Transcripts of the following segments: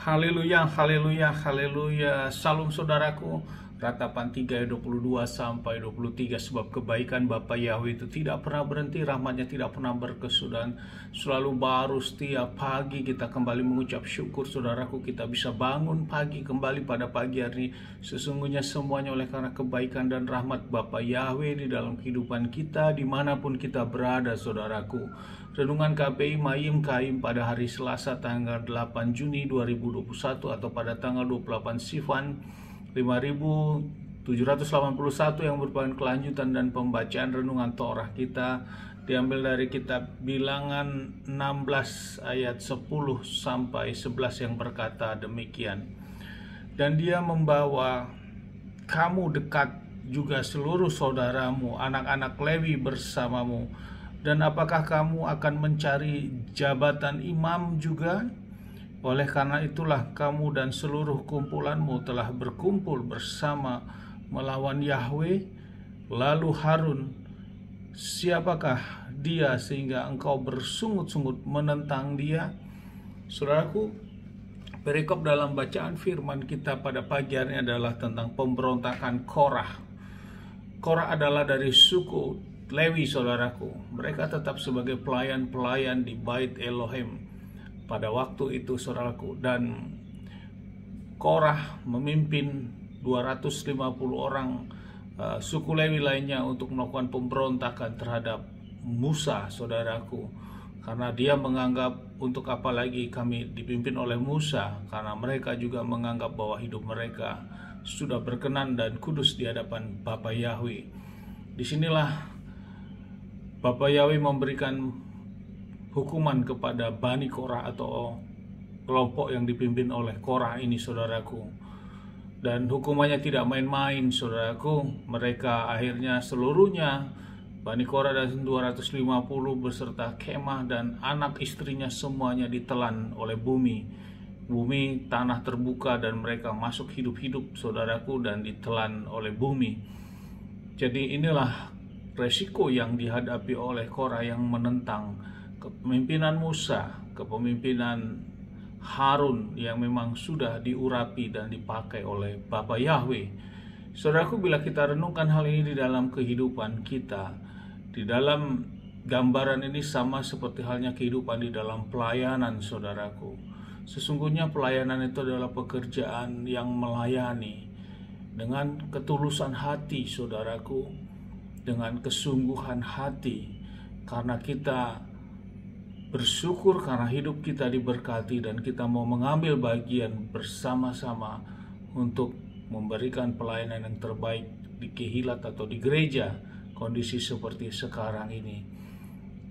Haleluya, haleluya, haleluya. Salam saudaraku. Ratapan 3 ayat 22 sampai 23. Sebab kebaikan Bapa Yahweh itu tidak pernah berhenti, rahmatnya tidak pernah berkesudahan, selalu baru setiap pagi. Kita kembali mengucap syukur saudaraku, kita bisa bangun pagi kembali pada pagi hari ini. Sesungguhnya semuanya oleh karena kebaikan dan rahmat Bapa Yahweh di dalam kehidupan kita dimanapun kita berada saudaraku. Renungan KPI Mayim Kaim pada hari Selasa tanggal 8 Juni 2021 atau pada tanggal 28 Sivan 5781 yang merupakan kelanjutan dan pembacaan renungan Torah kita diambil dari kitab Bilangan 16 ayat 10 sampai 11 yang berkata demikian. Dan dia membawa kamu dekat juga seluruh saudaramu, anak-anak Lewi bersamamu. Dan apakah kamu akan mencari jabatan imam juga? Oleh karena itulah kamu dan seluruh kumpulanmu telah berkumpul bersama melawan Yahweh. Lalu Harun, siapakah dia sehingga engkau bersungut-sungut menentang dia? Saudaraku, perikop dalam bacaan firman kita pada pagi hari ini adalah tentang pemberontakan Korah. Korah adalah dari suku Lewi saudaraku. Mereka tetap sebagai pelayan-pelayan di Bait Elohim pada waktu itu saudaraku. Dan Korah memimpin 250 orang suku Lewi lainnya untuk melakukan pemberontakan terhadap Musa saudaraku. Karena dia menganggap untuk apa lagi kami dipimpin oleh Musa, karena mereka juga menganggap bahwa hidup mereka sudah berkenan dan kudus di hadapan Bapa Yahweh. Disinilah Bapa Yahweh memberikan hukuman kepada Bani Korah atau kelompok yang dipimpin oleh Korah ini saudaraku. Dan hukumannya tidak main-main saudaraku. Mereka akhirnya seluruhnya, Bani Korah dan 250 beserta kemah dan anak istrinya semuanya ditelan oleh bumi. Bumi tanah terbuka dan mereka masuk hidup-hidup saudaraku dan ditelan oleh bumi. Jadi inilah resiko yang dihadapi oleh Korah yang menentang kepemimpinan Musa, kepemimpinan Harun yang memang sudah diurapi dan dipakai oleh Bapa Yahweh. Saudaraku, bila kita renungkan hal ini di dalam kehidupan kita, di dalam gambaran ini sama seperti halnya kehidupan di dalam pelayanan saudaraku. Sesungguhnya pelayanan itu adalah pekerjaan yang melayani dengan ketulusan hati saudaraku, dengan kesungguhan hati, karena kita bersyukur karena hidup kita diberkati dan kita mau mengambil bagian bersama-sama untuk memberikan pelayanan yang terbaik di Kehilat atau di gereja kondisi seperti sekarang ini.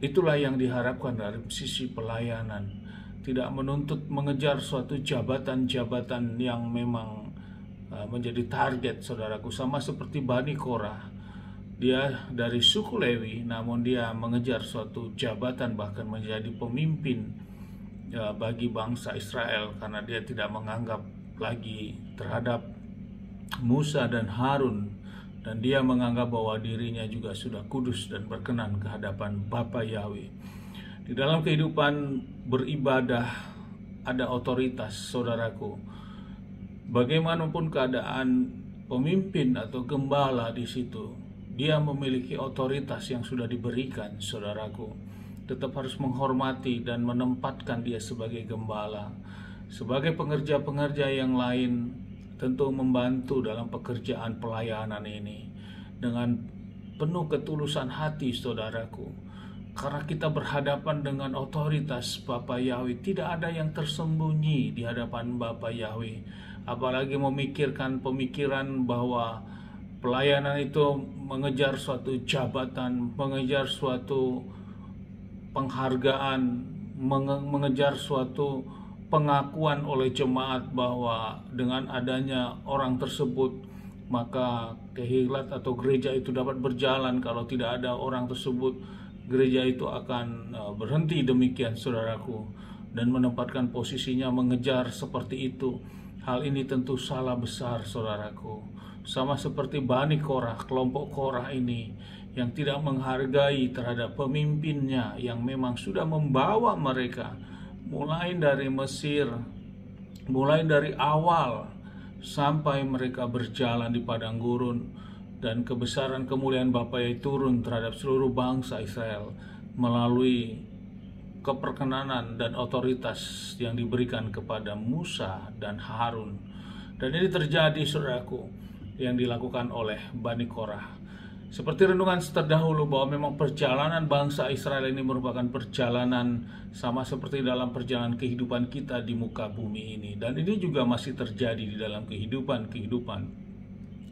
Itulah yang diharapkan dari sisi pelayanan, tidak menuntut mengejar suatu jabatan-jabatan yang memang menjadi target saudaraku, sama seperti Bani Korah. Dia dari suku Lewi, namun dia mengejar suatu jabatan, bahkan menjadi pemimpin bagi bangsa Israel, karena dia tidak menganggap lagi terhadap Musa dan Harun, dan dia menganggap bahwa dirinya juga sudah kudus dan berkenan ke hadapan Bapa Yahweh. Di dalam kehidupan beribadah ada otoritas saudaraku. Bagaimanapun keadaan pemimpin atau gembala di situ, dia memiliki otoritas yang sudah diberikan saudaraku. Tetap harus menghormati dan menempatkan dia sebagai gembala. Sebagai pengerja-pengerja yang lain tentu membantu dalam pekerjaan pelayanan ini dengan penuh ketulusan hati saudaraku. Karena kita berhadapan dengan otoritas Bapa Yahweh, tidak ada yang tersembunyi di hadapan Bapa Yahweh. Apalagi memikirkan pemikiran bahwa pelayanan itu mengejar suatu jabatan, mengejar suatu penghargaan, mengejar suatu pengakuan oleh jemaat bahwa dengan adanya orang tersebut maka Kehilat atau gereja itu dapat berjalan. Kalau tidak ada orang tersebut, gereja itu akan berhenti, demikian saudaraku, dan menempatkan posisinya mengejar seperti itu. Hal ini tentu salah besar saudaraku. Sama seperti Bani Korah, kelompok Korah ini yang tidak menghargai terhadap pemimpinnya yang memang sudah membawa mereka mulai dari Mesir mulai dari awal sampai mereka berjalan di padang gurun, dan kebesaran kemuliaan Bapa yang turun terhadap seluruh bangsa Israel melalui keperkenanan dan otoritas yang diberikan kepada Musa dan Harun. Dan ini terjadi, saudaraku, yang dilakukan oleh Bani Korah. Seperti renungan terdahulu bahwa memang perjalanan bangsa Israel ini merupakan perjalanan sama seperti dalam perjalanan kehidupan kita di muka bumi ini. Dan ini juga masih terjadi di dalam kehidupan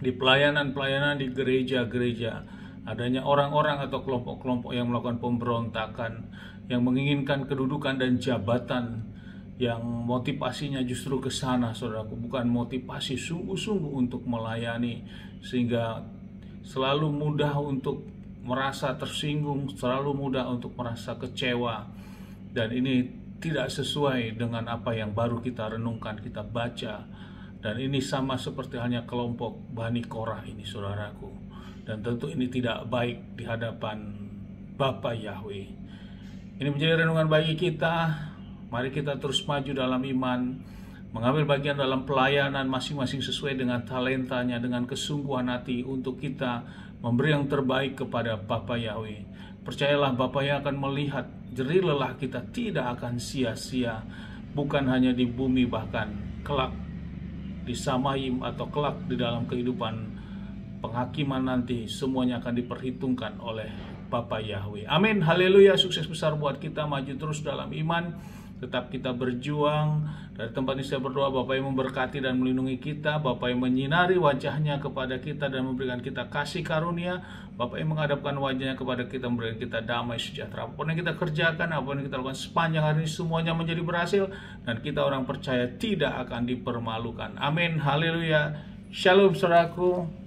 di pelayanan-pelayanan di gereja-gereja. Adanya orang-orang atau kelompok-kelompok yang melakukan pemberontakan, yang menginginkan kedudukan dan jabatan, yang motivasinya justru ke sana, saudaraku, bukan motivasi sungguh-sungguh untuk melayani, sehingga selalu mudah untuk merasa tersinggung, selalu mudah untuk merasa kecewa. Dan ini tidak sesuai dengan apa yang baru kita renungkan, kita baca. Dan ini sama seperti halnya kelompok Bani Korah ini, saudaraku. Dan tentu ini tidak baik di hadapan Bapa Yahweh. Ini menjadi renungan bagi kita. Mari kita terus maju dalam iman, mengambil bagian dalam pelayanan masing-masing sesuai dengan talentanya, dengan kesungguhan hati untuk kita memberi yang terbaik kepada Bapa Yahweh. Percayalah, Bapa yang akan melihat jerih lelah kita tidak akan sia-sia, bukan hanya di bumi, bahkan kelak di Samayim atau kelak di dalam kehidupan penghakiman nanti, semuanya akan diperhitungkan oleh Bapa Yahweh. Amin, haleluya. Sukses besar buat kita, maju terus dalam iman, tetap kita berjuang. Dari tempat ini saya berdoa, Bapa yang memberkati dan melindungi kita, Bapa yang menyinari wajahnya kepada kita dan memberikan kita kasih karunia, Bapa yang menghadapkan wajahnya kepada kita, memberikan kita damai sejahtera. Apapun yang kita kerjakan, apapun yang kita lakukan sepanjang hari ini, semuanya menjadi berhasil, dan kita orang percaya tidak akan dipermalukan. Amin, haleluya. Shalom, saudaraku.